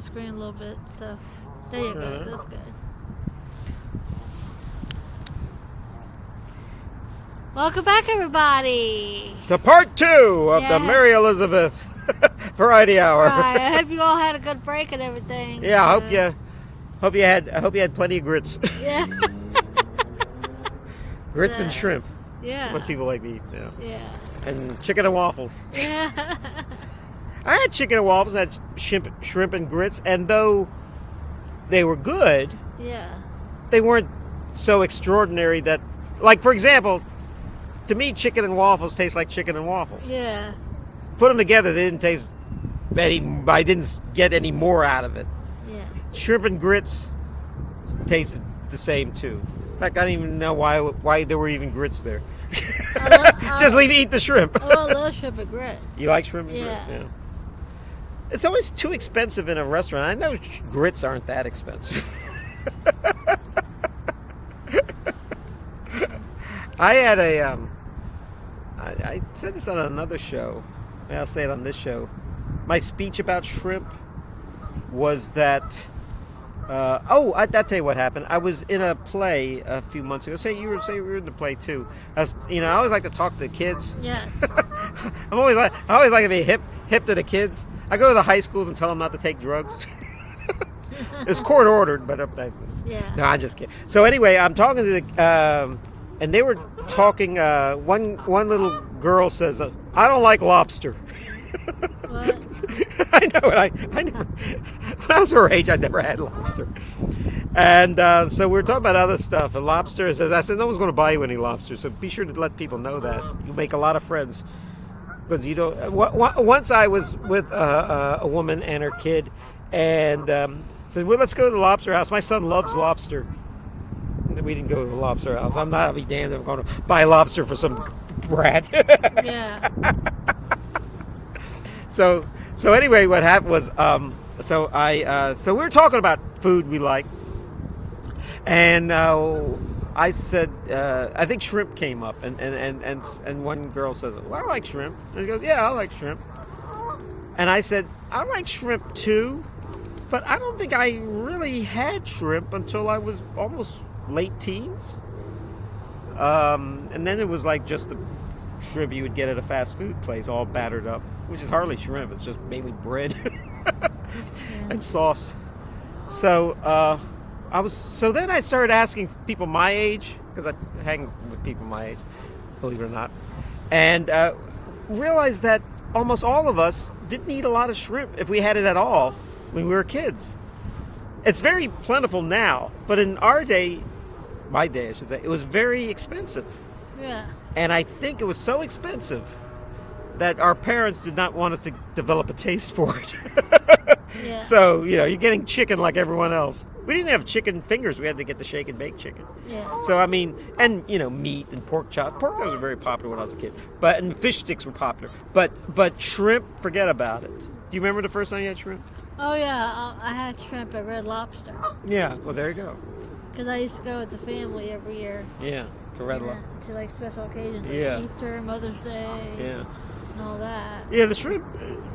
screen a little bit. So there you go. That's good. Welcome back, everybody, to part 2 of the Mary Elizabeth Variety Hour. Right. I hope you all had a good break and everything. Yeah, I hope you had plenty of grits. Yeah. Grits and shrimp. Yeah. What people like to eat. Yeah. Yeah. And chicken and waffles. Yeah. I had chicken and waffles. I had shrimp and grits, and though they were good, they weren't so extraordinary that, like, for example, to me, chicken and waffles taste like chicken and waffles. Yeah. Put them together, they didn't taste any. I didn't get any more out of it. Yeah. Shrimp and grits tasted the same too. In fact, I don't even know why there were even grits there. Just eat the shrimp. Oh, I love shrimp and grits. You like shrimp and grits? Yeah. It's always too expensive in a restaurant. I know grits aren't that expensive. I had I said this on another show. I'll say it on this show. My speech about shrimp was that. I'll tell you what happened. I was in a play a few months ago. Say you were in the play too. I always like to talk to kids. Yeah. I always like to be hip to the kids. I go to the high schools and tell them not to take drugs. It's court ordered, but yeah. No, I'm just kidding. So anyway, I'm talking to the. And they were talking. One little girl says, "I don't like lobster." What? I know. When I was her age, I never had lobster. And so we were talking about other stuff. And lobster, I said, no one's going to buy you any lobster. So be sure to let people know that. You'll make a lot of friends. Because you don't. Once I was with a woman and her kid, and said, well, let's go to the lobster house. My son loves lobster. We didn't go to the lobster house. I'll be damned if I'm going to buy lobster for some brat. Yeah. So anyway, what happened was, so we were talking about food we like, and I said, I think shrimp came up, and one girl says, well, I like shrimp. And he goes, yeah, I like shrimp. And I said, I like shrimp too, but I don't think I really had shrimp until I was almost late teens. And then it was like just the shrimp you would get at a fast food place, all battered up, which is hardly shrimp. It's just mainly bread and sauce. So then I started asking people my age, because I hang with people my age, believe it or not, and realized that almost all of us didn't eat a lot of shrimp, if we had it at all, when we were kids. It's very plentiful now, but in our day, my day I should say, it was very expensive. Yeah. And I think it was so expensive that our parents did not want us to develop a taste for it. Yeah. So, you're getting chicken like everyone else. We didn't have chicken fingers. We had to get the shake and bake chicken. Yeah. So, I mean, and, meat and pork chops. Pork chops were very popular when I was a kid. And fish sticks were popular. But shrimp, forget about it. Do you remember the first time you had shrimp? Oh, yeah. I had shrimp at Red Lobster. Yeah. Well, there you go. Because I used to go with the family every year. Yeah. To Red Lobster. To, like, special occasions. Like Yeah. Easter, Mother's Day. Yeah. And all that. Yeah, the shrimp.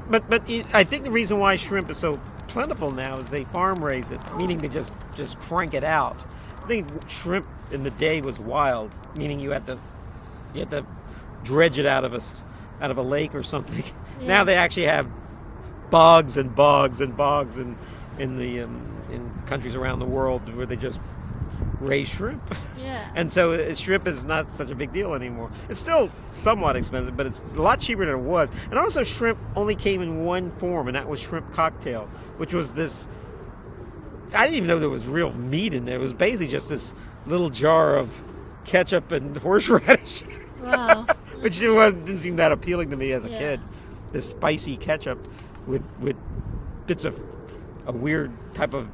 But I think the reason why shrimp is so plentiful now is they farm raise it, meaning they just crank it out. I think shrimp in the day was wild, meaning you had to dredge it out of a lake or something. Yeah. Now they actually have bogs and bogs and bogs in countries around the world where they just raise shrimp. Yeah. And so shrimp is not such a big deal anymore. It's still somewhat expensive, but it's a lot cheaper than it was. And also shrimp only came in one form, and that was shrimp cocktail, which was this, I didn't even know there was real meat in there. It was basically just this little jar of ketchup and horseradish. Wow. Which didn't seem that appealing to me as a kid. This spicy ketchup with bits of a weird type of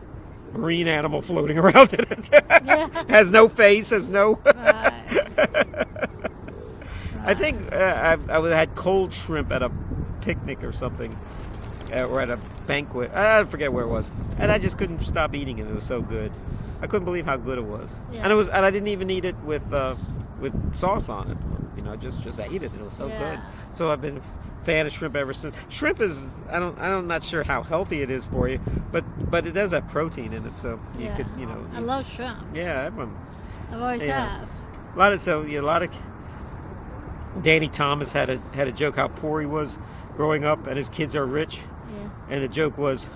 marine animal floating around in it. Yeah. Has no face, has no... Right. I think I had cold shrimp at a picnic or something, or at a banquet. I forget where it was, and I just couldn't stop eating it. It was so good. I couldn't believe how good it was. Yeah. And I didn't even eat it with sauce on it. Just ate it. It was so good. So I've been a fan of shrimp ever since. Shrimp is I'm not sure how healthy it is for you, but it does have protein in it, so you Yeah. could I love shrimp. yeah, everyone. I've always have. A lot of Danny Thomas had a joke how poor he was growing up, and his kids are rich, Yeah. and the joke was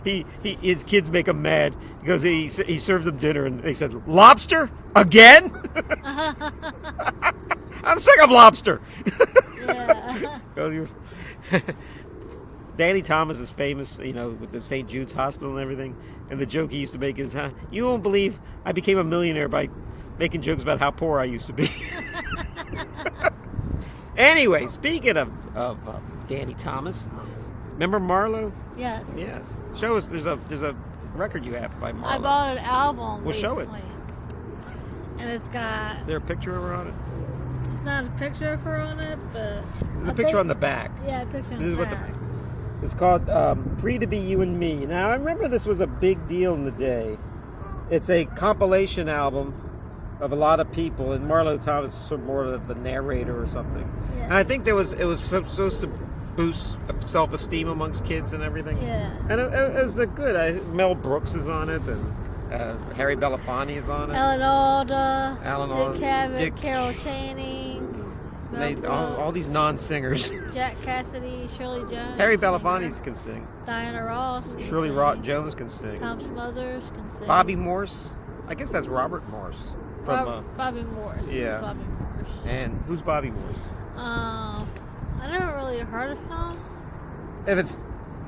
his kids make him mad because he served them dinner and they said lobster again. I'm sick of lobster. Yeah. Danny Thomas is famous, with the St. Jude's Hospital and everything. And the joke he used to make is, you won't believe I became a millionaire by making jokes about how poor I used to be. Anyway, speaking of Danny Thomas, remember Marlo? Yes. Yes. Show us. There's a record you have by Marlo. I bought an album. Well, show it. recently. And it's got. Is there a picture of her on it? It's not a picture of her on it, but. There's a picture on the back. Yeah, a picture on This is the what back. It's called Free to Be You and Me. Now, I remember this was a big deal in the day. It's a compilation album of a lot of people, and Marlo Thomas is sort of more of the narrator or something. Yeah. And I think it was supposed to boost self-esteem amongst kids and everything. Yeah. And it was a good. Mel Brooks is on it, and Harry Belafonte is on it. Alan Alda, Alan Alda, Dick Cavett, Dick- Carol Channing, Mel all these non-singers. Brooks, Jack Cassidy, Shirley Jones. Harry singer, Belafonte can sing. Diana Ross. can Shirley sing, Jones can sing. Tom Smothers can sing. Bobby Morse. I guess that's Robert Morse. From Bobby Morse. yeah. Bobby Morse. and who's Bobby Morse? I never really heard of him.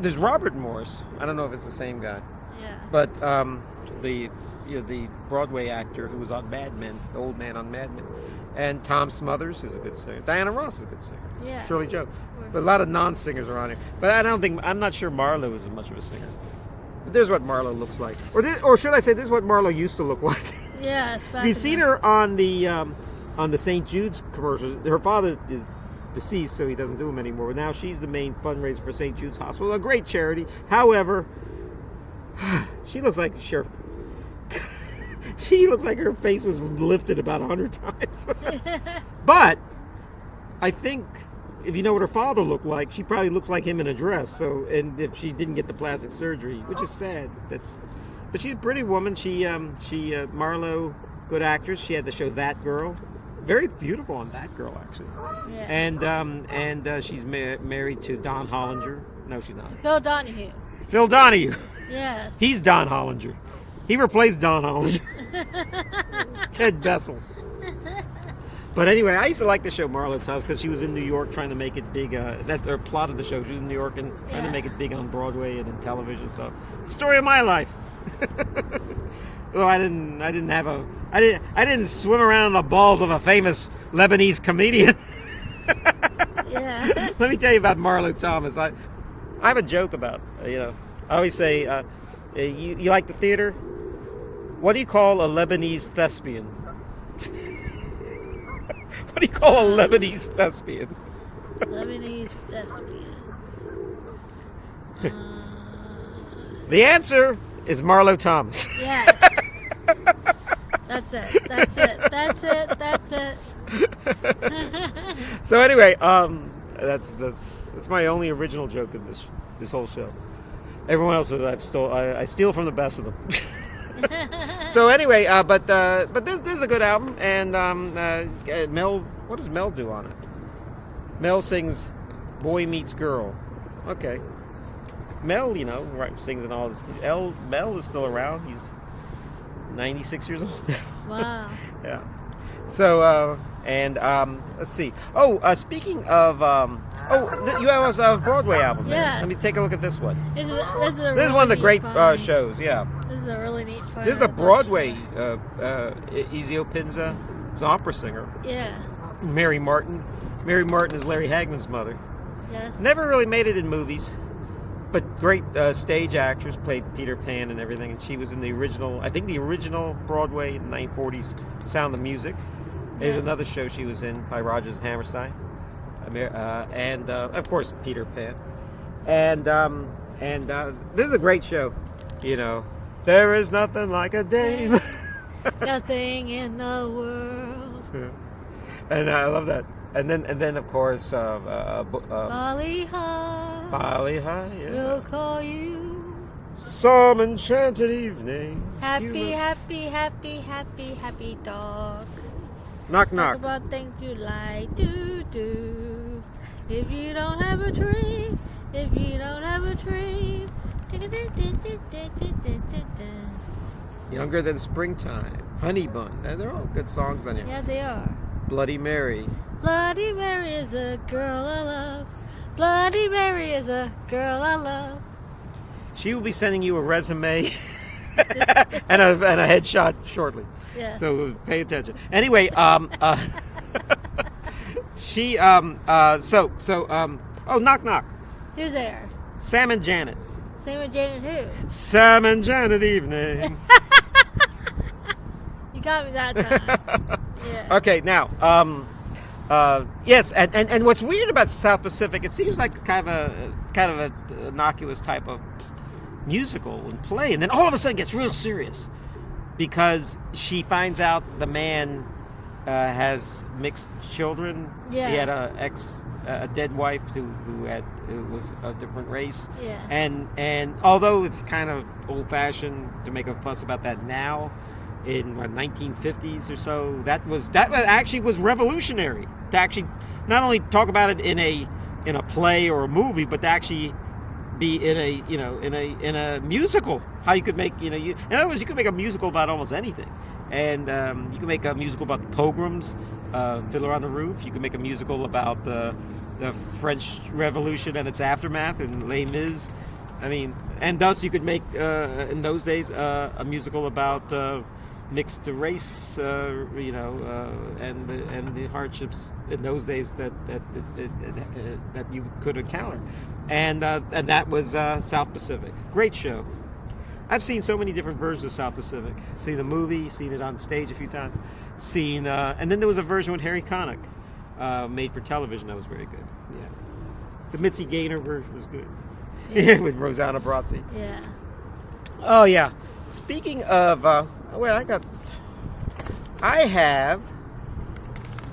There's Robert Morse. I don't know if it's the same guy, Yeah. but the Broadway actor who was on Mad Men, the old man on Mad Men, and Tom Smothers, who's a good singer. Diana Ross is a good singer. Yeah. Shirley Jones. But a lot of non-singers are on here. But I'm not sure Marlo is as much of a singer. But this is what Marlo looks like, or should I say, this is what Marlo used to look like. Yeah, it's back Have you seen her on the St. Jude's commercials? Her father is deceased, so he doesn't do them anymore. But now she's the main fundraiser for St. Jude's Hospital, a great charity. However, she looks like she looks like her face was lifted about 100 times. But I think if you know what her father looked like, she probably looks like him in a dress. So, and if she didn't get the plastic surgery, which is sad. But she's a pretty woman. She Marlo, good actress. She had the show That Girl, very beautiful on That Girl actually. Yeah. And she's married to Don Hollinger. No, she's not. Phil Donahue. Phil Donahue. Yes. He's Don Hollinger. He replaced Don Hollinger. Ted Bessel. But anyway, I used to like the show Marlo Thomas because she was in New York trying to make it big. That's her plot of the show. She was in New York and trying to make it big on Broadway and in television. So, story of my life. Though I didn't swim around in the balls of a famous Lebanese comedian. Yeah. Let me tell you about Marlo Thomas. I have a joke about, I always say, you like the theater? What do you call a Lebanese thespian? What do you call a Lebanese thespian? Lebanese thespian. The answer is Marlo Thomas. Yes. That's it. That's it. That's it. That's it. So anyway, that's my only original joke in this whole show. Everyone else I steal from the best of them. So anyway, but this is a good album, and Mel. What does Mel do on it? Mel sings "Boy Meets Girl." Okay, Mel, sings and all this. Mel is still around. He's 96 years old now. Wow. Yeah. So let's see. Oh, speaking of you have a Broadway album. Yes. Let me take a look at this one. This is This is one of the great shows. Yeah. This is a really neat find. This is the Broadway Ezio Pinza, who's an opera singer. Yeah. Mary Martin. Mary Martin is Larry Hagman's mother. Yes. Never really made it in movies, but great stage actress, played Peter Pan and everything. And she was in the original Broadway in the 1940s, Sound of Music. There's another show she was in by Rodgers and Hammerstein. And of course, Peter Pan. And this is a great show. There is nothing like a dame. Nothing in the world. And I love that. And then of course, Bali High. Bali High, yeah. We'll call you. Some enchanted evening. Happy, happy, happy, happy, happy dog. Knock, Talk knock. about things you like to do. If you don't have a dream, if you don't have a dream. Younger than springtime. Honey Bun. They're all good songs on here. Yeah, they are. Bloody Mary. Bloody Mary is a girl I love. Bloody Mary is a girl I love. She will be sending you a resume and a headshot shortly. Yeah. So pay attention. Anyway, she oh, knock knock. Who's there? Sam and Janet. Same with Janet who? Sam and Janet evening. You got me that time. Yeah. Okay, now, yes, and what's weird about South Pacific, it seems like kind of a innocuous type of musical and play, and then all of a sudden it gets real serious because she finds out the man has mixed children. Yeah. He had a dead wife who was a different race. Yeah. And although it's kind of old-fashioned to make a fuss about that now, in the 1950s or so, that actually was revolutionary to actually not only talk about it in a play or a movie, but to actually be in a musical. How you could make in other words, you could make a musical about almost anything, and you can make a musical about the Pilgrims, Fiddler on the Roof. You can make a musical about the French Revolution and its aftermath and Les Mis. I mean, and thus you could make in those days a musical about mixed race, and the hardships in those days that you could encounter, and that was South Pacific. Great show. I've seen so many different versions of South Pacific. Seen the movie, seen it on stage a few times. And then there was a version with Harry Connick, made for television that was very good. Yeah, the Mitzi Gaynor version was good. Yeah, with Rosanna Brazzi. Yeah. Oh yeah. Speaking of, I have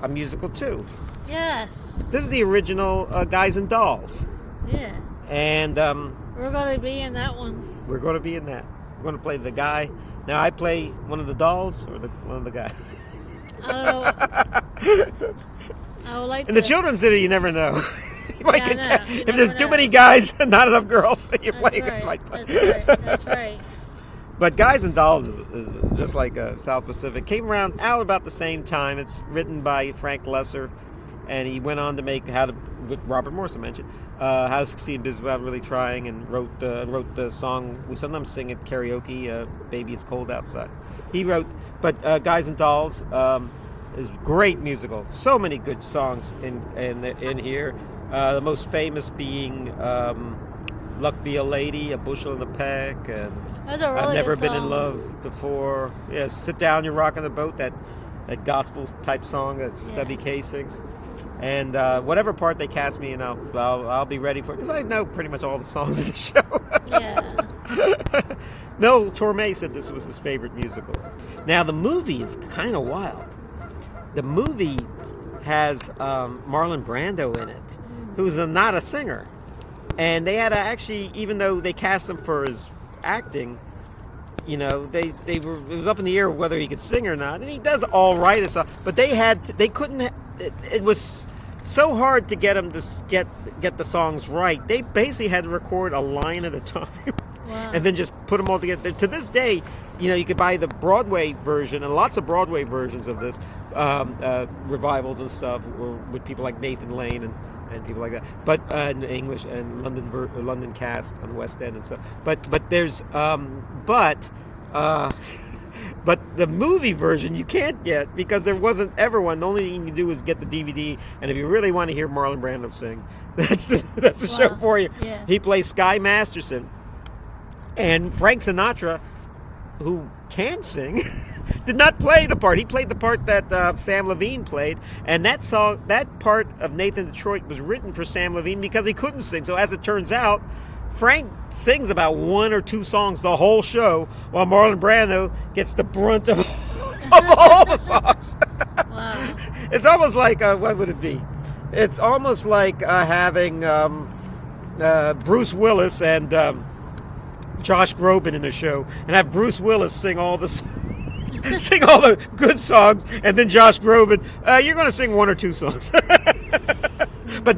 a musical too. Yes. This is the original Guys and Dolls. Yeah. And We're going to be in that one. we're going to be in that. We're going to play the guy. Now I play one of the dolls or one of the guys. I don't know. I would like In to. the children's theater, you never know. You might Yeah, I get know. You if there's never too know. many guys and not enough girls, you're That's playing right. it like that. That's right. That's right. But Guys and Dolls is just like South Pacific. Came around out about the same time. It's written by Frank Lesser, and he went on to make with Robert Morrison mentioned, How to Succeed in Business Without Really Trying, and wrote the song we sometimes sing at karaoke, Baby It's Cold Outside. He wrote, but Guys and Dolls is great musical. So many good songs in here. The most famous being Luck Be a Lady, A Bushel in the Peck, and That's a really I've Never good Been in song. Love Before. Yes, Sit Down, You're Rocking the Boat, that gospel type song that Stubby Kaye sings. And whatever part they cast me in, I'll be ready for it, because I know pretty much all the songs of the show. Yeah. No, Torme said this was his favorite musical. Now, the movie is kind of wild. The movie has Marlon Brando in it, who's not a singer. And they had to actually, even though they cast him for his acting, it was up in the air whether he could sing or not. And he does all right and stuff, but they couldn't. It was so hard to get him to get the songs right. They basically had to record a line at a time. Wow. And then just put them all together. To this day, you could buy the Broadway version, and lots of Broadway versions of this, revivals and stuff, with people like Nathan Lane and people like that. But in English and London cast on the West End and stuff. But there's but the movie version you can't get because there wasn't ever one. The only thing you can do is get the DVD, and if you really want to hear Marlon Brando sing, that's the show for you. Yeah. He plays Sky Masterson. And Frank Sinatra, who can sing, did not play the part. He played the part that Sam Levine played, and that part of Nathan Detroit was written for Sam Levine because he couldn't sing. So as it turns out, Frank sings about one or two songs the whole show, while Marlon Brando gets the brunt of all the songs. Wow. It's almost like what would it be? It's almost like having Bruce Willis and Josh Groban in the show, and have Bruce Willis sing all the sing all the good songs, and then Josh Groban, you're going to sing one or two songs. But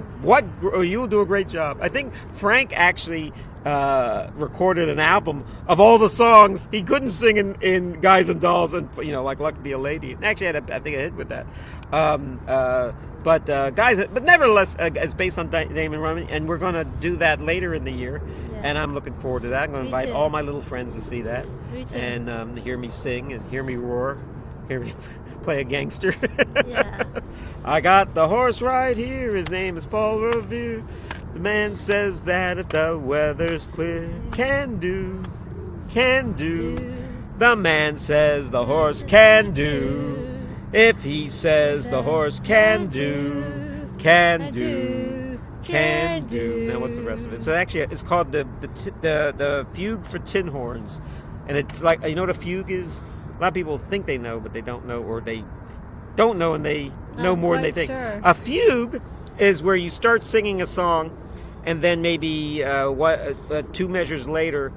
you'll do a great job. I think Frank actually recorded an album of all the songs he couldn't sing in Guys and Dolls, and like Luck to Be a Lady. And actually, I think a hit with that. But nevertheless, it's based on Damon Runyon, and we're going to do that later in the year. Yeah. And I'm looking forward to that. I'm going to invite all my little friends to see that, and hear me sing and hear me roar, hear me play a gangster. Yeah. I got the horse right here. His name is Paul Revere. The man says that if the weather's clear, can do. The man says the horse can do. If he says the horse can do. Now what's the rest of it? So actually, it's called the Fugue for Tin Horns, and it's like, you know what a fugue is? A lot of people think they know, but they don't know, or they don't know and they know more than they think. Sure. A fugue is where you start singing a song, and then maybe 2 measures later,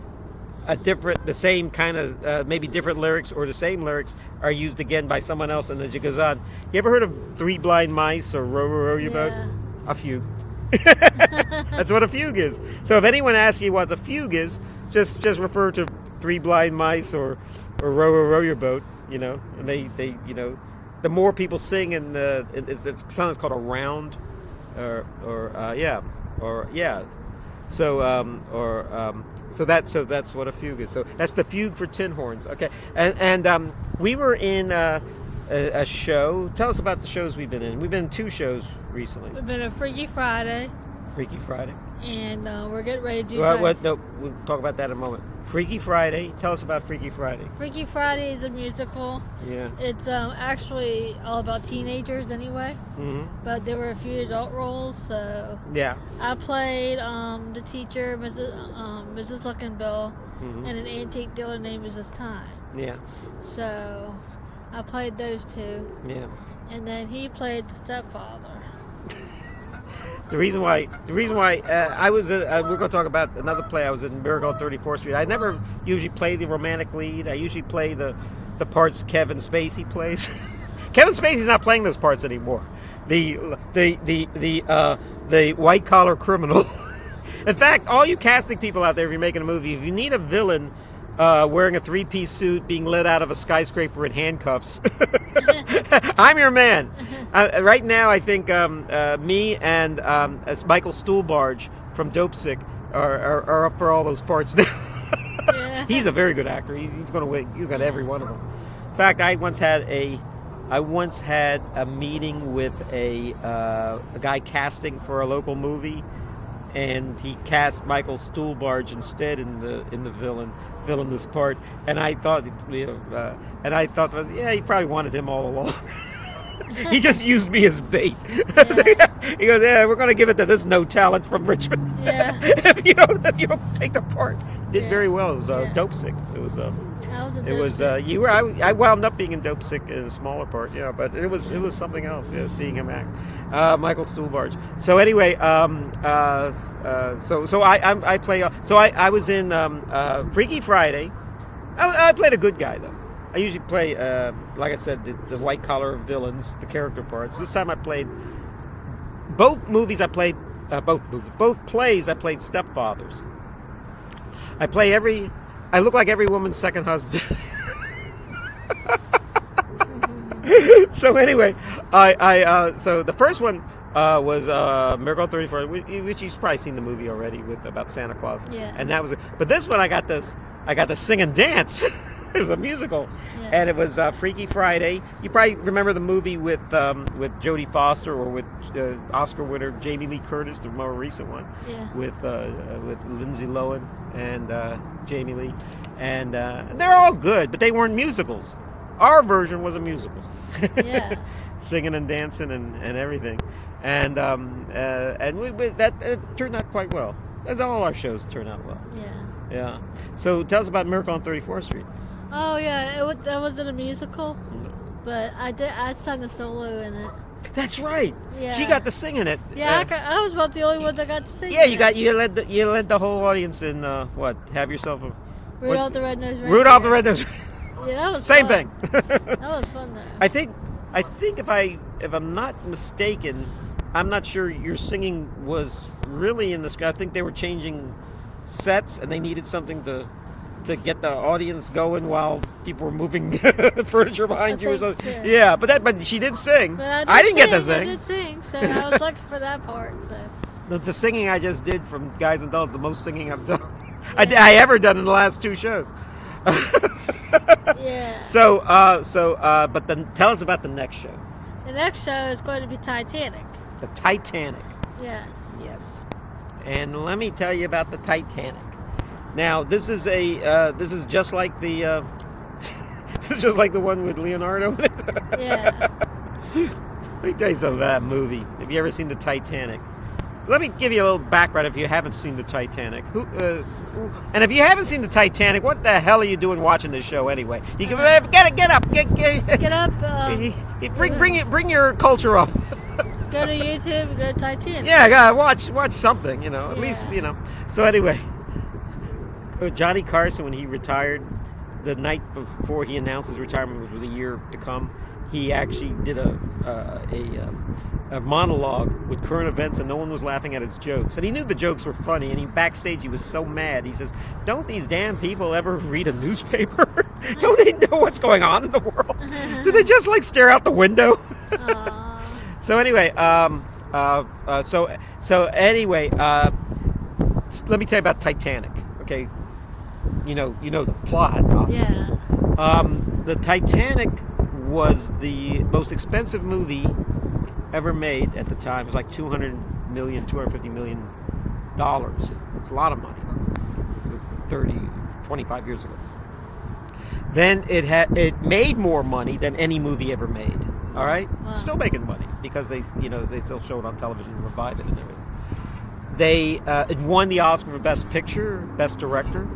the same kind of maybe different lyrics or the same lyrics are used again by someone else, and then it goes on. You ever heard of Three Blind Mice or Row, Row, Row Your Boat? A fugue. That's what a fugue is. So if anyone asks you what a fugue is, just refer to Three Blind Mice or Row, Row, Row Your Boat. And they the more people sing, and it's something called a round, So that's what a fugue is. So that's the Fugue for Tin Horns. Okay, and we were in a show. Tell us about the shows we've been in. We've been in 2 shows recently. We've been at Freaky Friday. And we're getting ready to do No, we'll talk about that in a moment. Freaky Friday. Tell us about Freaky Friday. Freaky Friday is a musical. Yeah. It's actually all about teenagers anyway. Mm-hmm. But there were a few adult roles, so... Yeah. I played the teacher, Mrs. Luckenbill, mm-hmm. and an antique dealer named Mrs. Time. Yeah. So, I played those 2. Yeah. And then he played the stepfather. The reason why I was we're going to talk about another play. I was in Miracle on 34th Street. I never usually play the romantic lead. I usually play the parts Kevin Spacey plays. Kevin Spacey's not playing those parts anymore. The white collar criminal. In fact, all you casting people out there, if you're making a movie, if you need a villain wearing a 3-piece suit, being led out of a skyscraper in handcuffs, I'm your man. Right now, I think me and Michael Stuhlbarg from Dope Sick are up for all those parts now. Yeah. He's a very good actor. He's going to win. He's got every one of them. In fact, I once had a meeting with a guy casting for a local movie, and he cast Michael Stuhlbarg instead in the villainous part, and I thought, he probably wanted him all along. He just used me as bait. Yeah. He goes, "Yeah, we're going to give it to this no talent from Richmond. Yeah. if you don't take the part." Did very well. It was Dope Sick. It was. I wound up being in Dope Sick in a smaller part. Yeah, but it was something else. Yeah, seeing him act. Michael Stuhlbarg. So anyway, I play. So I was in Freaky Friday. I played a good guy though. I usually play, like I said, the white collar villains, the character parts. This time I played both plays. I played stepfathers. I look like every woman's second husband. So anyway, so the first one was Miracle on 34th, which you've probably seen the movie already about Santa Claus. Yeah. And that was but this one I got to sing and dance. It was a musical, and it was Freaky Friday. You probably remember the movie with Jodie Foster, or with Oscar winner Jamie Lee Curtis, the more recent one, with Lindsay Lohan and Jamie Lee, and they're all good, but they weren't musicals. Our version was a musical, singing and dancing and everything, and that turned out quite well, as all our shows turn out well. Yeah. So tell us about Miracle on 34th Street. Oh yeah, that wasn't a musical, but I sang a solo in it. That's right. Yeah. She got to sing in it. Yeah, I was about the only one that got to sing. Yeah, it. you led the whole audience in what? Have yourself a Rudolph the Red-Nosed Reindeer. Rudolph the Red-Nosed. Yeah, that was Same fun. thing. That was fun though. I think if I'm not mistaken, I'm not sure your singing was really in the script. I think they were changing sets and they needed something to get the audience going while people were moving furniture behind you or something. So. Yeah, but she did sing. But I didn't get to sing. I did sing, so I was lucky for that part. So. The singing I just did from Guys and Dolls, the most singing I've done. Yeah. I ever done in the last 2 shows. Yeah. But then tell us about the next show. The next show is going to be Titanic. The Titanic. Yes. Yes. And let me tell you about the Titanic. Now, this is just like the this is just like the one with Leonardo. Yeah. Let me tell you something about that movie. Have you ever seen the Titanic? Let me give you a little background if you haven't seen the Titanic. And if you haven't seen the Titanic, what the hell are you doing watching this show anyway? You can get up, get up. Bring your culture up. Go to YouTube and go to Titanic. Yeah, gotta watch something, at least, So anyway, Johnny Carson, when he retired, the night before he announced his retirement, which was a year to come, he actually did a monologue with current events, and no one was laughing at his jokes. And he knew the jokes were funny, and backstage he was so mad. He says, "Don't these damn people ever read a newspaper? Don't they know what's going on in the world? Do they just stare out the window?" So anyway, let me tell you about Titanic. Okay, you know the plot. Obviously. Yeah. The Titanic was the most expensive movie ever made at the time. It was like $250 million. It's a lot of money. 25 years ago. Then it made more money than any movie ever made. All right, wow. Still making money because they still show it on television and revive it and everything. It won the Oscar for Best Picture, Best Director.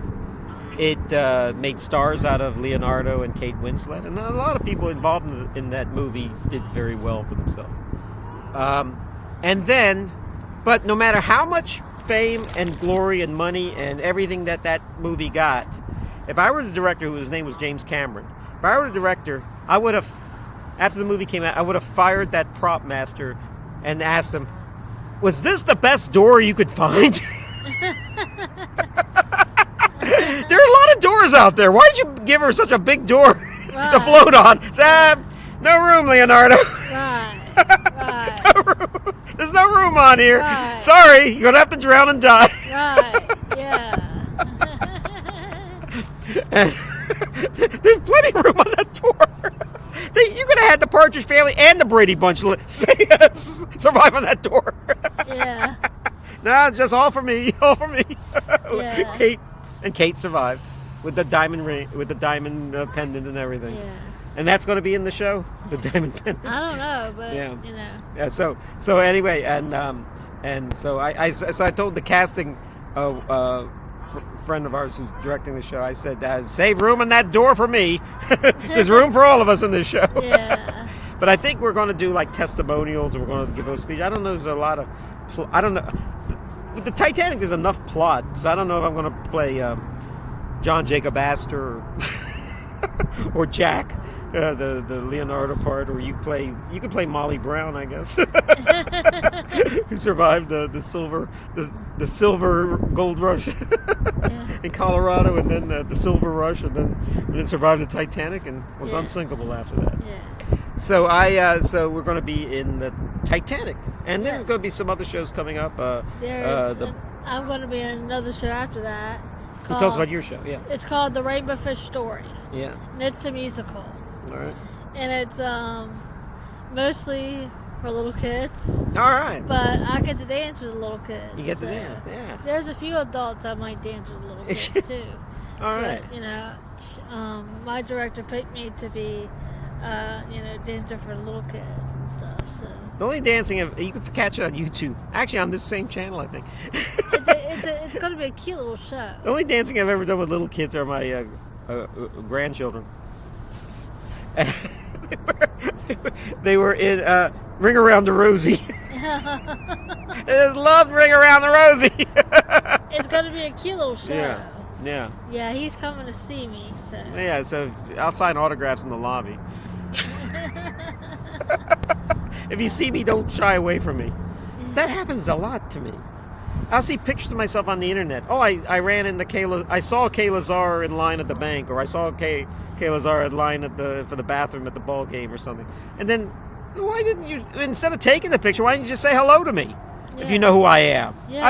It made stars out of Leonardo and Kate Winslet, and a lot of people involved in that movie did very well for themselves. But no matter how much fame and glory and money and everything that movie got, if I were the director, whose name was James Cameron, if I were the director, I would have, after the movie came out, I would have fired that prop master and asked him, "Was this the best door you could find?" There are a lot of doors out there. Why did you give her such a big door to float on? No room, Leonardo. Right. No room. There's no room on here. Right. Sorry, you're gonna have to drown and die. Right. Yeah. And there's plenty of room on that door. You could have had the Partridge Family and the Brady Bunch survive on that door. Yeah. No, just all for me. All for me. Yeah. Kate survived with the diamond ring, with the diamond pendant and everything. Yeah. And that's going to be in the show, the diamond pendant. I don't know, but Yeah. So anyway, and so I told the casting friend of ours who's directing the show. I said, "Save room in that door for me. There's room for all of us in this show." Yeah. But I think we're going to do testimonials, or we're going to give a speech. I don't know. There's a lot of, I don't know. With the Titanic, there's enough plot, so I don't know if I'm going to play John Jacob Astor or Jack, the Leonardo part, or you could play Molly Brown, I guess, who survived the silver gold rush in Colorado, and then the silver rush, and then survived the Titanic and was unsinkable after that. Yeah. So so we're going to be in the Titanic, and then there's going to be some other shows coming up. I'm going to be in another show after that. Tell us about your show. Yeah. It's called The Rainbow Fish Story. Yeah. And it's a musical. All right. And it's mostly for little kids. All right. But I get to dance with the little kids. You get to dance, yeah. There's a few adults I might dance with little kids too. All right. But, my director picked me to be, dancer for little kids and stuff. So the only dancing you can catch it on YouTube. Actually, on this same channel, I think. it's going to be a cute little show. The only dancing I've ever done with little kids are my grandchildren. They were in Ring Around the Rosie. I just love Ring Around the Rosie. It's gonna be a cute little show. Yeah. Yeah, he's coming to see me. So. Yeah, so I'll sign autographs in the lobby. If you see me, don't shy away from me. That happens a lot to me. I'll see pictures of myself on the internet. Oh, I ran into I saw Kaye Lazar in line at the bank, or I saw Kaye Lazar in line for the bathroom at the ball game or something. And then, why didn't you, instead of taking the picture, why didn't you just say hello to me? Yeah. If you know who I am. Yeah.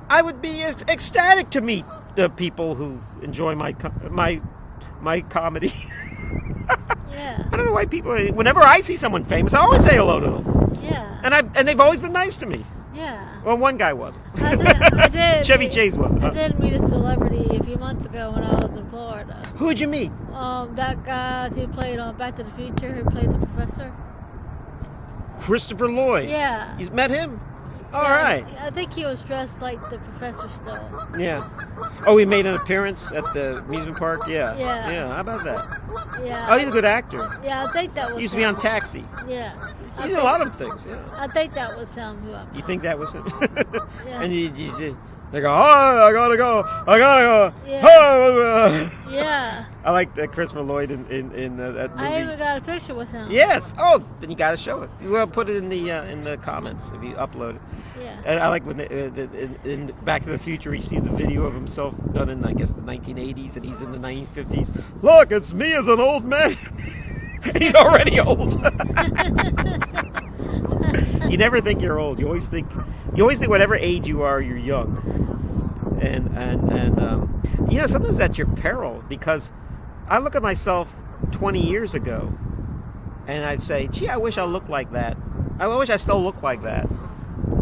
I would be ecstatic to meet the people who enjoy my comedy. Yeah. I don't know why people. Whenever I see someone famous, I always say hello to them. Yeah. And they've always been nice to me. Yeah. Well, one guy wasn't. I did. Chevy Chase wasn't. I did meet a celebrity a few months ago when I was in Florida. Who'd you meet? That guy who played on Back to the Future, who played the professor. Christopher Lloyd. Yeah. You met him? All Yeah, right. I think he was dressed like the professor still. Yeah. Oh, he made an appearance at the amusement park? Yeah. Yeah. Yeah, how about that? Yeah. Oh, he's a good actor. Yeah, I think that was He used to him. be on Taxi. Yeah. He did a lot of things, yeah. I think that was him. You think that was him? Yeah. And you say, they go, oh, I gotta go. Yeah. Oh. Yeah. I like that Christopher Lloyd in that movie. I even got a picture with him. Yes. Oh, then you gotta show it. Well, put it in the comments if you upload it. Yeah. And I like when in Back to the Future he sees the video of himself done in, I guess, the 1980s, and he's in the 1950s. Look, it's me as an old man. He's already old. You never think you're old. You always think whatever age you are, you're young. And sometimes that's your peril, because I look at myself 20 years ago and I'd say, gee, I wish I looked like that. I wish I still looked like that.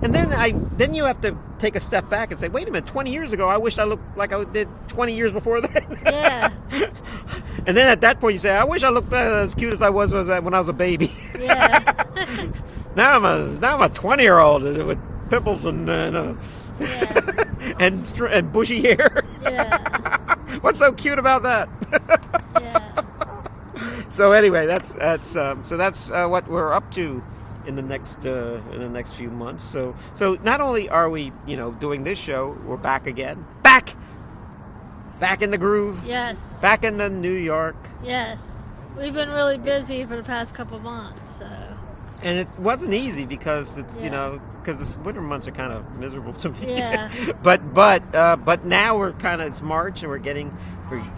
And then you have to take a step back and say, wait a minute, 20 years ago, I wish I looked like I did 20 years before that. Yeah. And then at that point you say, I wish I looked as cute as I was when I was a baby. Yeah. Now I'm a 20-year-old with pimples and Yeah. and bushy hair. Yeah. What's so cute about that? Yeah. So anyway, that's what we're up to in the next few months. So not only are we doing this show, we're back again, back in the groove. Yes. Back in the New York. Yes. We've been really busy for the past couple months, so. And it wasn't easy because it's Yeah. because the winter months are kind of miserable to me. Yeah. but now we're it's March and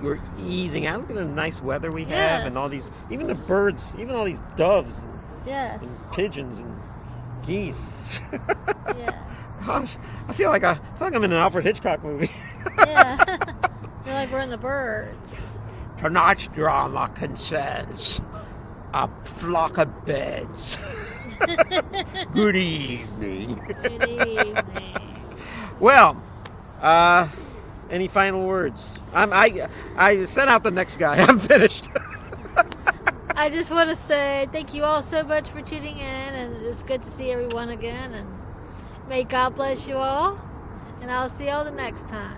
we're easing out. Look at the nice weather we have, Yes. and all these, even the birds, even all these doves Yeah. and pigeons and geese. Yeah. Gosh, I feel like I'm in an Alfred Hitchcock movie. Yeah. Feel like we're in the birds. Tonight's drama concerns a flock of birds. Good evening. Good evening. Well, any final words? I sent out the next guy. I'm finished. I just want to say thank you all so much for tuning in, and it's good to see everyone again, and may God bless you all, and I'll see y'all the next time.